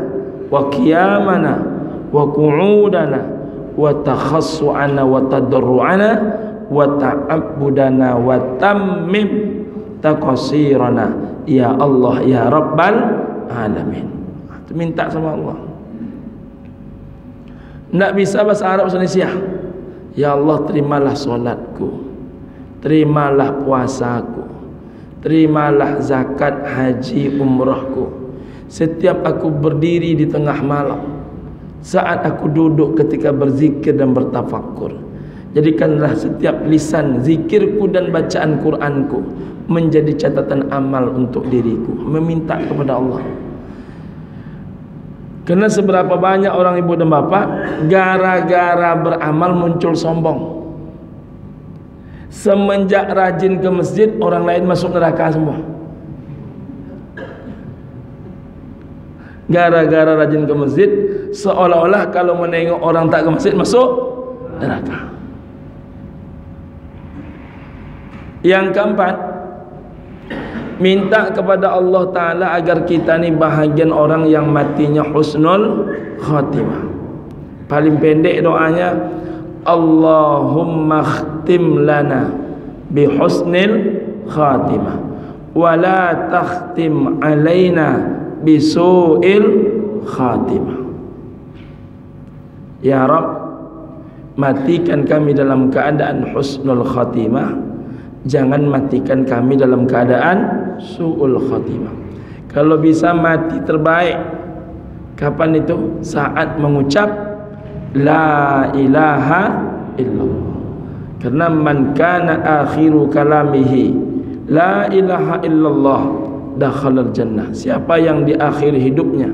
wa qiyamana wa qu'udana wa takhassu'ana wa tadarru'ana wa ta'abbudana wa tammim taqasirana ya Allah ya Rabbal Alamin. Itu minta sama Allah. Tak bisa bahasa Arab Indonesia. Ya Allah, terimalah solatku, terimalah puasaku, terimalah zakat, haji, umrahku. Setiap aku berdiri di tengah malam, saat aku duduk ketika berzikir dan bertafakkur, jadikanlah setiap lisan zikirku dan bacaan Quranku menjadi catatan amal untuk diriku. Meminta kepada Allah. Karena seberapa banyak orang ibu dan bapak gara-gara beramal muncul sombong. Semenjak rajin ke masjid, orang lain masuk neraka semua. Gara-gara rajin ke masjid, seolah-olah kalau menengok orang tak ke masjid masuk neraka. Yang keempat, minta kepada Allah Ta'ala agar kita ni bahagian orang yang matinya husnul khatimah. Paling pendek doanya, Allahumma khtim lana bi husnil khatimah wa la takhtim alaina bi su'il khatimah. Ya Rabb, matikan kami dalam keadaan husnul khatimah, jangan matikan kami dalam keadaan su'ul khatimah. Kalau bisa mati terbaik kapan itu? Saat mengucap la ilaha illallah. Karena man kana akhiru kalamihi la ilaha illallah dakhalal jannah. Siapa yang di akhir hidupnya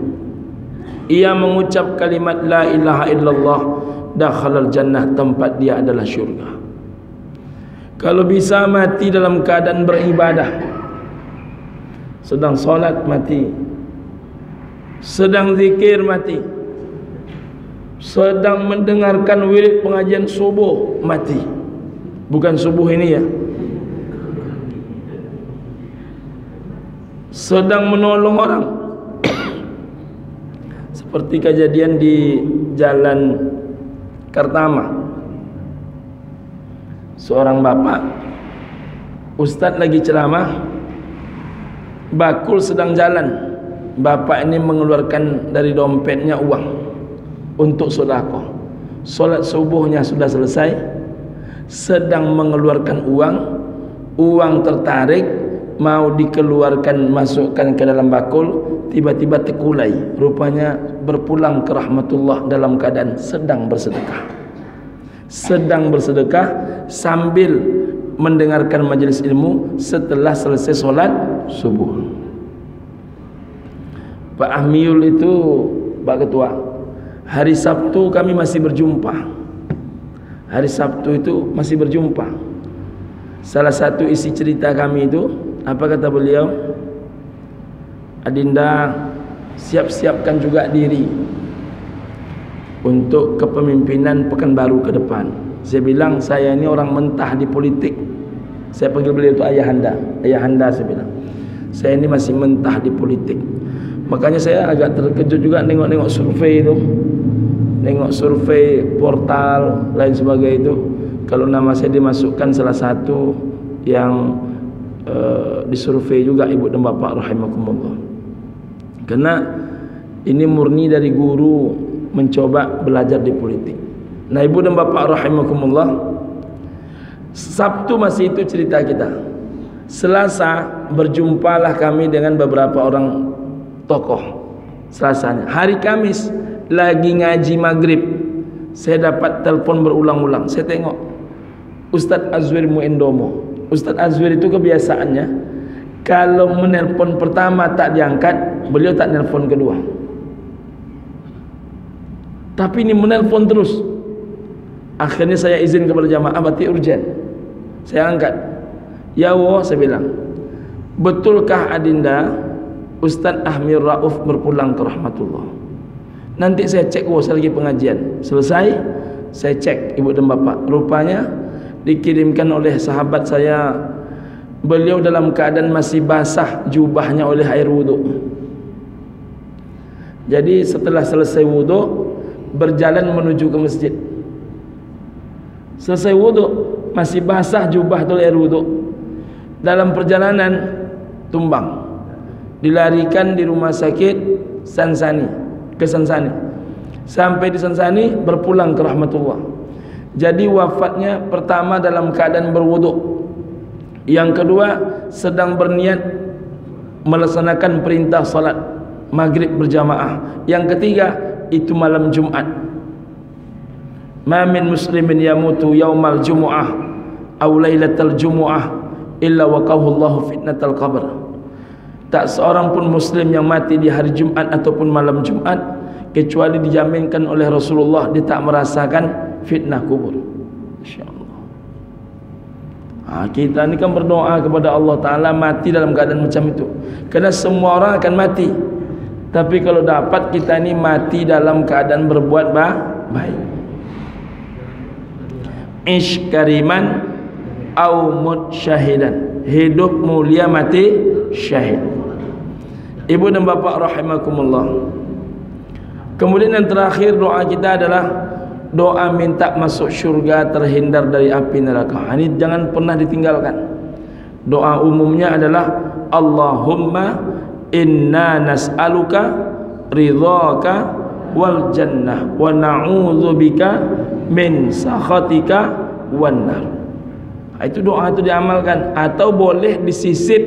ia mengucap kalimat la ilaha illallah, dakhalal jannah, tempat dia adalah syurga. Kalau bisa mati dalam keadaan beribadah, sedang solat mati, sedang zikir mati, sedang mendengarkan wirid pengajian subuh mati. Bukan subuh ini ya, sedang menolong orang. Seperti kejadian di Jalan Kartama, seorang bapak, ustadz lagi ceramah, bakul sedang jalan, bapak ini mengeluarkan dari dompetnya uang untuk sedekah. Solat subuhnya sudah selesai, sedang mengeluarkan uang tertarik, mau dikeluarkan masukkan ke dalam bakul, tiba-tiba terkulai, rupanya berpulang ke rahmatullah dalam keadaan sedang bersedekah. Sedang bersedekah sambil mendengarkan majelis ilmu setelah selesai solat subuh. Pak Ahmiul itu, Pak Ketua, hari Sabtu kami masih berjumpa. Hari Sabtu itu masih berjumpa. Salah satu isi cerita kami itu, apa kata beliau? Adinda, siap-siapkan juga diri untuk kepemimpinan Pekanbaru ke depan. Saya bilang, saya ini orang mentah di politik. Saya panggil beliau itu ayahanda. Ayahanda saya bilang, saya ini masih mentah di politik. Makanya saya agak terkejut juga nengok-nengok survei itu, nengok survei portal lain sebagainya itu. Kalau nama saya dimasukkan salah satu yang disurvei juga ibu dan bapak rahimakumullah. Karena ini murni dari guru mencoba belajar di politik. Nah ibu dan bapak rahimakumullah, Sabtu masih itu cerita kita. Selasa berjumpalah kami dengan beberapa orang tokoh. Selasanya. Hari Kamis lagi ngaji maghrib, saya dapat telepon berulang-ulang. Saya tengok Ustadz Azwir Muendomo. Ustadz Azwir itu kebiasaannya kalau menelpon pertama tak diangkat, beliau tak nelpon kedua. Tapi ini menelpon terus. Akhirnya saya izin kepada jamaah, berarti urgen. Saya angkat. Ya Allah, saya bilang, betulkah Adinda Ustadz Ahmir Rauf berpulang ke rahmatullah? Nanti saya cek, saya lagi pengajian. Selesai, saya cek ibu dan bapak. Rupanya dikirimkan oleh sahabat saya, beliau dalam keadaan masih basah jubahnya oleh air wudhu. Jadi setelah selesai wudhu, berjalan menuju ke masjid. Selesai wudhu, masih basah jubah oleh air wudhu. Dalam perjalanan tumbang, dilarikan di rumah sakit Sansani, ke Sansani. Sampai di Sansani berpulang ke rahmatullah. Jadi wafatnya pertama dalam keadaan berwuduk, yang kedua sedang berniat melaksanakan perintah salat maghrib berjamaah, yang ketiga itu malam Jumat. Ma min muslimin yamutu yaumal jumu'ah aw lailatal jumu'ah illa waqahu Allahu fitnatal qabr. Tak seorang pun muslim yang mati di hari Jumat ataupun malam Jumat kecuali dijaminkan oleh Rasulullah dia tak merasakan fitnah kubur. Insyaallah. Kita ni kan berdoa kepada Allah Ta'ala mati dalam keadaan macam itu, kerana semua orang akan mati. Tapi kalau dapat kita ni mati dalam keadaan berbuat baik. Ish kariman au mut syahidan. Hidup mulia, mati syahid. Ibu dan bapak rahimakumullah. Kemudian yang terakhir doa kita adalah doa minta masuk syurga, terhindar dari api neraka. Ini jangan pernah ditinggalkan. Doa umumnya adalah Allahumma inna nas'aluka ridhaka wal jannah wa na'udzubika min sakhatika wan nar. Itu doa itu diamalkan, atau boleh disisip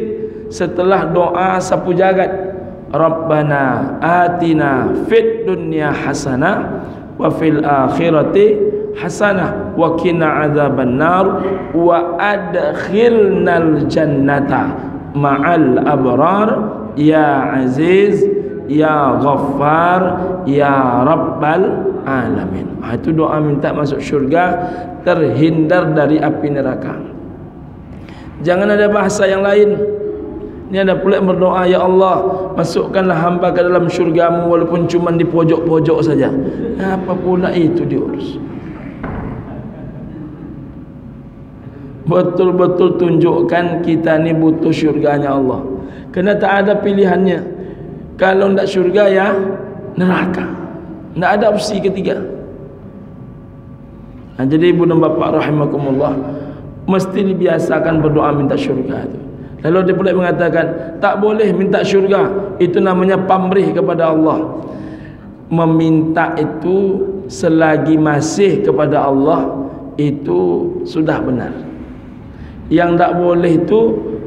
setelah doa sapu jagat. Rabbana atina fid dunya hasanah wa fil akhirati hasanah wa qina adzabannar wa adkhilnal jannata ma'al abrar ya aziz ya ghaffar ya rabbal alamin. Itu doa minta masuk syurga, terhindar dari api neraka. Jangan ada bahasa yang lain. Ini ada pula berdoa, ya Allah, masukkanlah hamba ke dalam syurgamu walaupun cuma di pojok-pojok saja. Apa pula itu diurus? Betul-betul tunjukkan kita ni butuh syurganya Allah. Kerana tak ada pilihannya. Kalau tidak syurga ya neraka. Tidak ada opsi ketiga. Jadi ibu dan bapa rahimakumullah, mesti dibiasakan berdoa minta syurga itu. Lalu dia pula mengatakan tak boleh minta syurga, itu namanya pamrih kepada Allah. Meminta itu selagi masih kepada Allah itu sudah benar. Yang tak boleh itu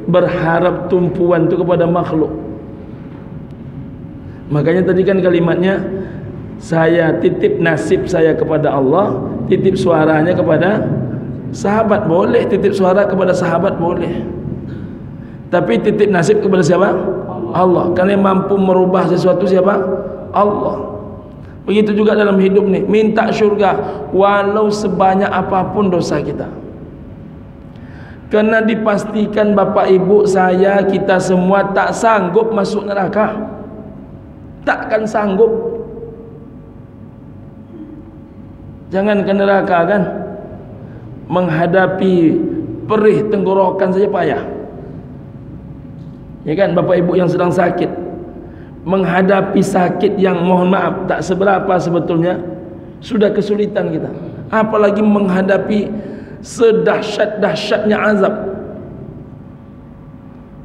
berharap tumpuan itu kepada makhluk. Makanya tadi kan kalimatnya, saya titip nasib saya kepada Allah, titip suaranya kepada sahabat. Boleh titip suara kepada sahabat, boleh. Tapi titip nasib kepada siapa? Allah. Karena yang mampu merubah sesuatu siapa? Allah. Begitu juga dalam hidup ni, minta syurga walau sebanyak apapun dosa kita. Karena dipastikan bapak ibu saya, kita semua tak sanggup masuk neraka. Takkan sanggup. Jangan ke neraka kan, menghadapi perih tenggorokan saja payah. Ya kan, bapak ibu yang sedang sakit, menghadapi sakit yang mohon maaf tak seberapa sebetulnya, sudah kesulitan kita. Apalagi menghadapi sedahsyat-dahsyatnya azab.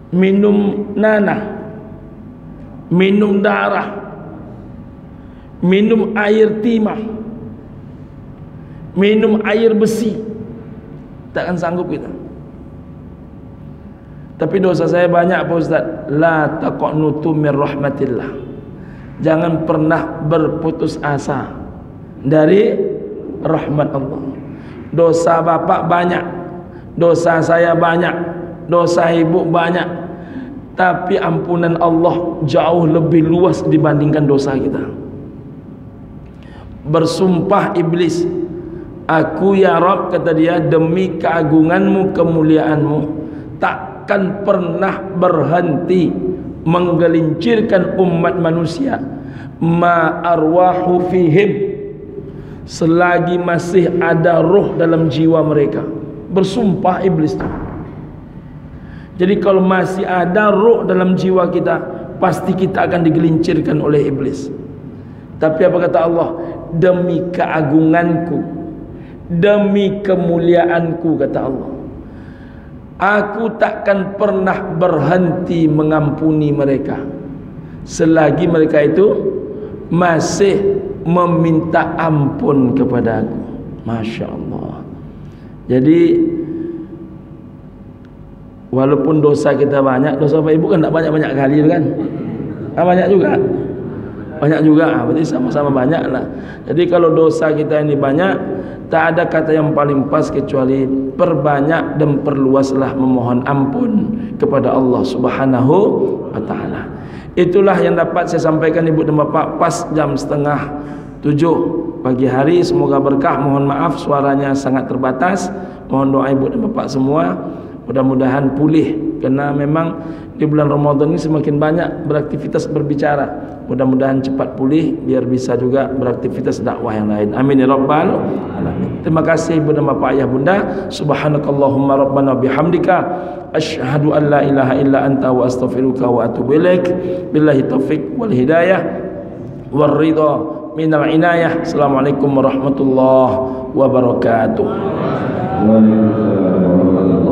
Minum nanah, minum darah, minum air timah, minum air besi, takkan sanggup kita. Tapi dosa saya banyak Pak Ustaz. La taqnutu min rahmatillah. Jangan pernah berputus asa dari rahmat Allah. Dosa bapak banyak, dosa saya banyak, dosa ibu banyak, tapi ampunan Allah jauh lebih luas dibandingkan dosa kita. Bersumpah iblis, aku ya Rabb, kata dia, demi keagunganmu, kemuliaanmu, takkan pernah berhenti menggelincirkan umat manusia ma arwahu fihim, selagi masih ada roh dalam jiwa mereka. Bersumpah iblis itu. Jadi kalau masih ada roh dalam jiwa kita, pasti kita akan digelincirkan oleh iblis. Tapi apa kata Allah? Demi keagunganku, demi kemuliaanku, kata Allah, aku takkan pernah berhenti mengampuni mereka selagi mereka itu masih meminta ampun kepada aku. Masya Allah. Jadi walaupun dosa kita banyak, dosa Bapak Ibu kan tak banyak-banyak kali kan? Banyak juga. Banyak juga, berarti sama-sama banyak lah. Jadi kalau dosa kita ini banyak, tak ada kata yang paling pas kecuali perbanyak dan perluaslah memohon ampun kepada Allah Subhanahu wa ta'ala. Itulah yang dapat saya sampaikan ibu dan bapak pas jam 6:30 pagi hari. Semoga berkah. Mohon maaf suaranya sangat terbatas. Mohon doa ibu dan bapak semua, mudah-mudahan pulih. Karena memang di bulan Ramadan ini semakin banyak beraktivitas berbicara. Mudah-mudahan cepat pulih biar bisa juga beraktivitas dakwah yang lain. Amin ya rabbal alamin. Terima kasih ibu dan bapak, ayah bunda. Subhanakallahumma rabbana bihamdika asyhadu an la ilaha illa anta wa astaghfiruka wa atubu ilaik. Billahi taufik wal hidayah war ridha minal inayah. Assalamualaikum warahmatullahi wabarakatuh. Waalaikumsalam warahmatullahi wabarakatuh.